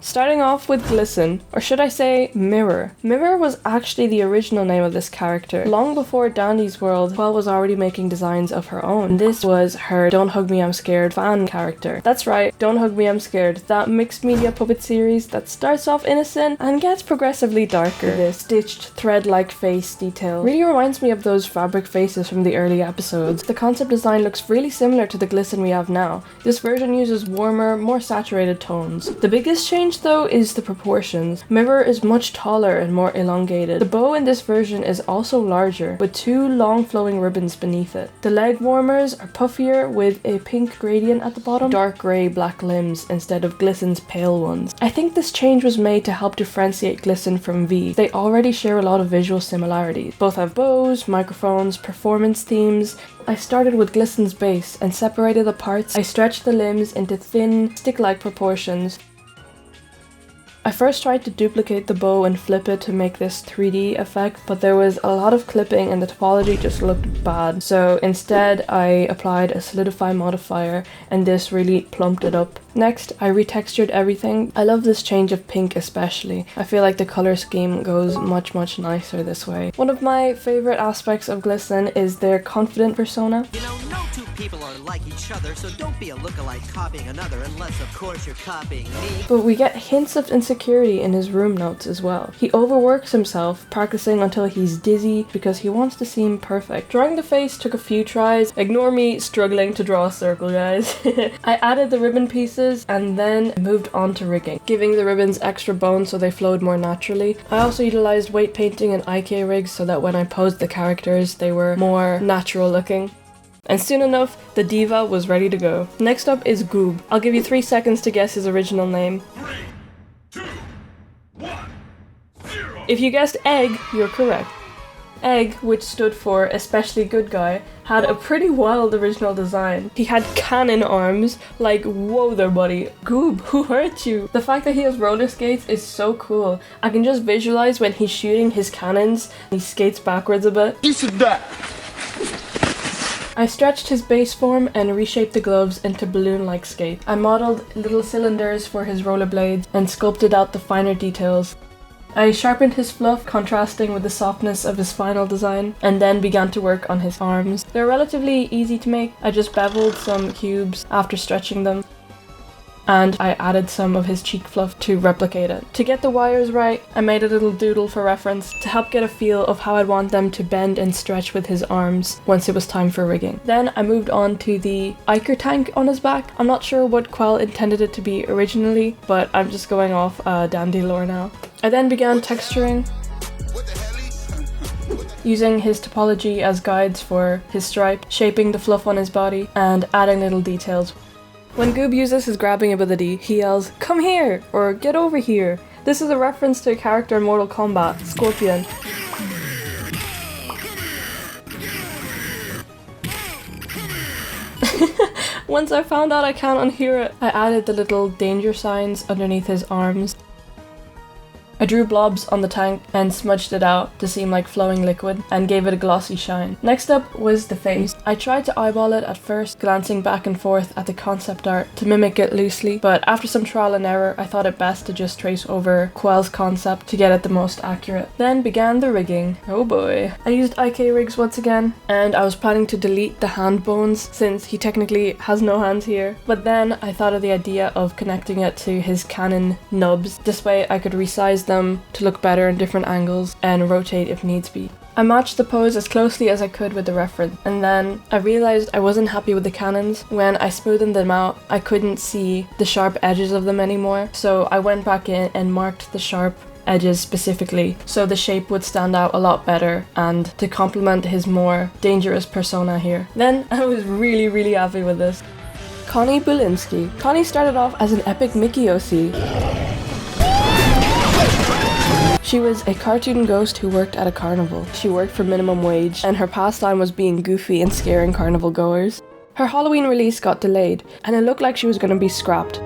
Starting off with Glisten, or should I say Mirror. Mirror was actually the original name of this character. Long before Dandy's World, Quell was already making designs of her own. This was her Don't Hug Me I'm Scared fan character. That's right, Don't Hug Me I'm Scared, that mixed media puppet series that starts off innocent and gets progressively darker. This stitched thread-like face detail really reminds me of those fabric faces from the early episodes. The concept design looks really similar to the Glisten we have now. This version uses warmer, more saturated tones. The biggest change though is the proportions. Mirror is much taller and more elongated. The bow in this version is also larger, with 2 long flowing ribbons beneath it. The leg warmers are puffier with a pink gradient at the bottom, dark grey black limbs instead of Glisten's pale ones. I think this change was made to help differentiate Glisten from V. They already share a lot of visual similarities. Both have bows, microphones, performance themes. I started with Glisten's base and separated the parts. I stretched the limbs into thin, stick-like proportions. I first tried to duplicate the bow and flip it to make this 3D effect, but there was a lot of clipping and the topology just looked bad. So instead I applied a solidify modifier and this really plumped it up. Next, I retextured everything. I love this change of pink especially. I feel like the color scheme goes much nicer this way. One of my favorite aspects of Glisten is their confident persona. You know, no two people are like each other, so don't be a lookalike copying another unless of course you're copying me. But we get hints of insecurity in his room notes as well. He overworks himself, practicing until he's dizzy because he wants to seem perfect. Drawing the face took a few tries. Ignore me struggling to draw a circle, guys. I added the ribbon pieces and then moved on to rigging, giving the ribbons extra bone so they flowed more naturally. I also utilized weight painting and IK rigs so that when I posed the characters they were more natural looking. And soon enough, the diva was ready to go. Next up is Goob. I'll give you 3 seconds to guess his original name. 3, 2, 1, 0. If you guessed Egg, you're correct. Egg, which stood for Especially Good Guy, had a pretty wild original design. He had cannon arms, like whoa there buddy. Goob, who hurt you? The fact that he has roller skates is so cool. I can just visualize when he's shooting his cannons, he skates backwards a bit. I stretched his base form and reshaped the gloves into balloon-like skates. I modeled little cylinders for his rollerblades and sculpted out the finer details. I sharpened his fluff, contrasting with the softness of his final design, and then began to work on his arms. They're relatively easy to make. I just beveled some cubes after stretching them, and I added some of his cheek fluff to replicate it. To get the wires right, I made a little doodle for reference to help get a feel of how I'd want them to bend and stretch with his arms once it was time for rigging. Then I moved on to the Iker tank on his back. I'm not sure what Quell intended it to be originally, but I'm just going off Dandy lore now. I then began texturing, using his topology as guides for his stripe, shaping the fluff on his body, and adding little details. When Goob uses his grabbing ability, he yells, "Come here!" or "Get over here!" This is a reference to a character in Mortal Kombat, Scorpion. Once I found out I can't unhear it, I added the little danger signs underneath his arms. I drew blobs on the tank and smudged it out to seem like flowing liquid and gave it a glossy shine. Next up was the face. I tried to eyeball it at first, glancing back and forth at the concept art to mimic it loosely, but after some trial and error I thought it best to just trace over Quell's concept to get it the most accurate. Then began the rigging. Oh boy. I used IK rigs once again, and I was planning to delete the hand bones since he technically has no hands here, but then I thought of the idea of connecting it to his cannon nubs. This way I could resize them to look better in different angles and rotate if needs be. I matched the pose as closely as I could with the reference, and then I realized I wasn't happy with the cannons. When I smoothed them out, I couldn't see the sharp edges of them anymore, so I went back in and marked the sharp edges specifically so the shape would stand out a lot better and to complement his more dangerous persona here. Then I was really happy with this. Connie Boolynski. Connie started off as an epic Mickey OC. She was a cartoon ghost who worked at a carnival. She worked for minimum wage, and her pastime was being goofy and scaring carnival goers. Her Halloween release got delayed, and it looked like she was going to be scrapped.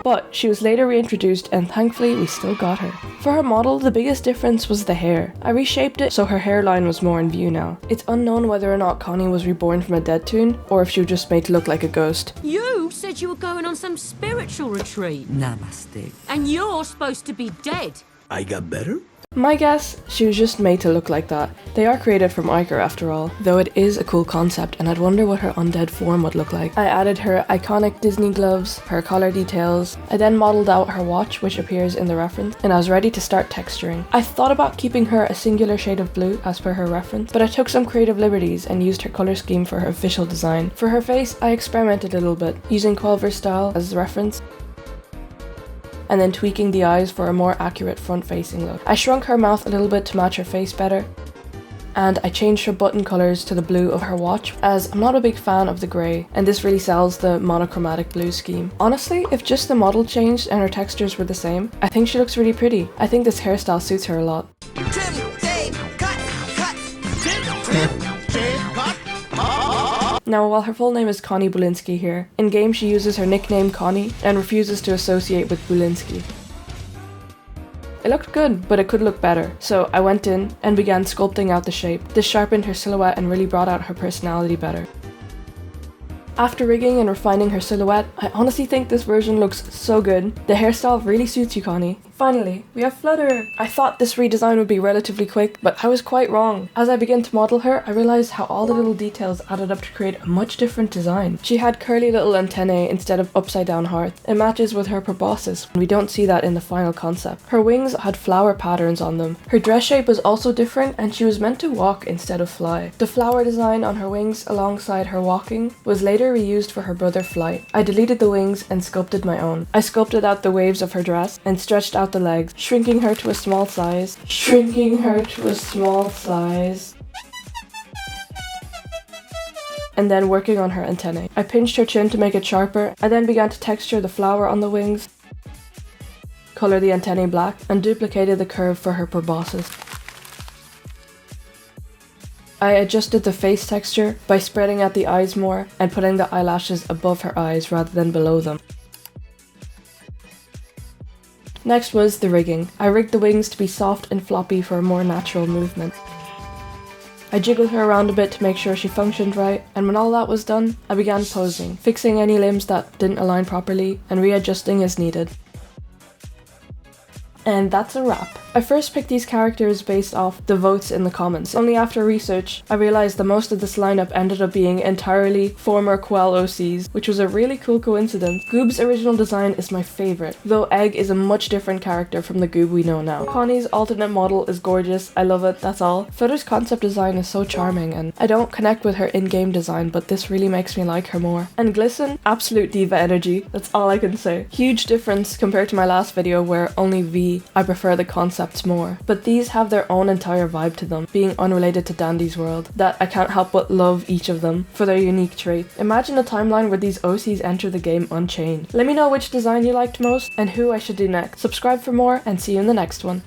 But she was later reintroduced, and thankfully we still got her. For her model, the biggest difference was the hair. I reshaped it so her hairline was more in view now. It's unknown whether or not Connie was reborn from a dead Toon, or if she was just made to look like a ghost. You said said you were going on some spiritual retreat. Namaste. And you're supposed to be dead. I got better? My guess, she was just made to look like that. They are created from Iker after all, though it is a cool concept and I'd wonder what her undead form would look like. I added her iconic Disney gloves, her collar details. I then modelled out her watch, which appears in the reference, and I was ready to start texturing. I thought about keeping her a singular shade of blue as per her reference, but I took some creative liberties and used her colour scheme for her official design. For her face, I experimented a little bit, using Quellver's style as a reference, and then tweaking the eyes for a more accurate front-facing look. I shrunk her mouth a little bit to match her face better, and I changed her button colours to the blue of her watch, as I'm not a big fan of the grey, and this really sells the monochromatic blue scheme. Honestly, if just the model changed and her textures were the same, I think she looks really pretty. I think this hairstyle suits her a lot. Now, while her full name is Connie Boolynski here, in game she uses her nickname Connie and refuses to associate with Boolynski. It looked good, but it could look better, so I went in and began sculpting out the shape. This sharpened her silhouette and really brought out her personality better. After rigging and refining her silhouette, I honestly think this version looks so good. The hairstyle really suits you, Connie. Finally, we have Flutter! I thought this redesign would be relatively quick, but I was quite wrong. As I began to model her, I realized how all the little details added up to create a much different design. She had curly little antennae instead of upside down hearts. It matches with her proboscis, and we don't see that in the final concept. Her wings had flower patterns on them. Her dress shape was also different, and she was meant to walk instead of fly. The flower design on her wings alongside her walking was later reused for her brother Flight. I deleted the wings and sculpted my own. I sculpted out the waves of her dress and stretched out the legs, shrinking her to a small size. And then working on her antennae. I pinched her chin to make it sharper. I then began to texture the flower on the wings, color the antennae black, and duplicated the curve for her proboscis. I adjusted the face texture by spreading out the eyes more and putting the eyelashes above her eyes rather than below them. Next was the rigging. I rigged the wings to be soft and floppy for a more natural movement. I jiggled her around a bit to make sure she functioned right, and when all that was done, I began posing, fixing any limbs that didn't align properly and readjusting as needed. And that's a wrap. I first picked these characters based off the votes in the comments. Only after research, I realized that most of this lineup ended up being entirely former Quell OCs, which was a really cool coincidence. Goob's original design is my favorite, though Egg is a much different character from the Goob we know now. Connie's alternate model is gorgeous, I love it, that's all. Flutter's concept design is so charming, and I don't connect with her in-game design, but this really makes me like her more. And Glisten, absolute diva energy, that's all I can say. Huge difference compared to my last video where only V, I prefer the concepts more, but these have their own entire vibe to them, being unrelated to Dandy's world, that I can't help but love each of them for their unique traits. Imagine a timeline where these OCs enter the game unchained. Let me know which design you liked most and who I should do next. Subscribe for more and see you in the next one.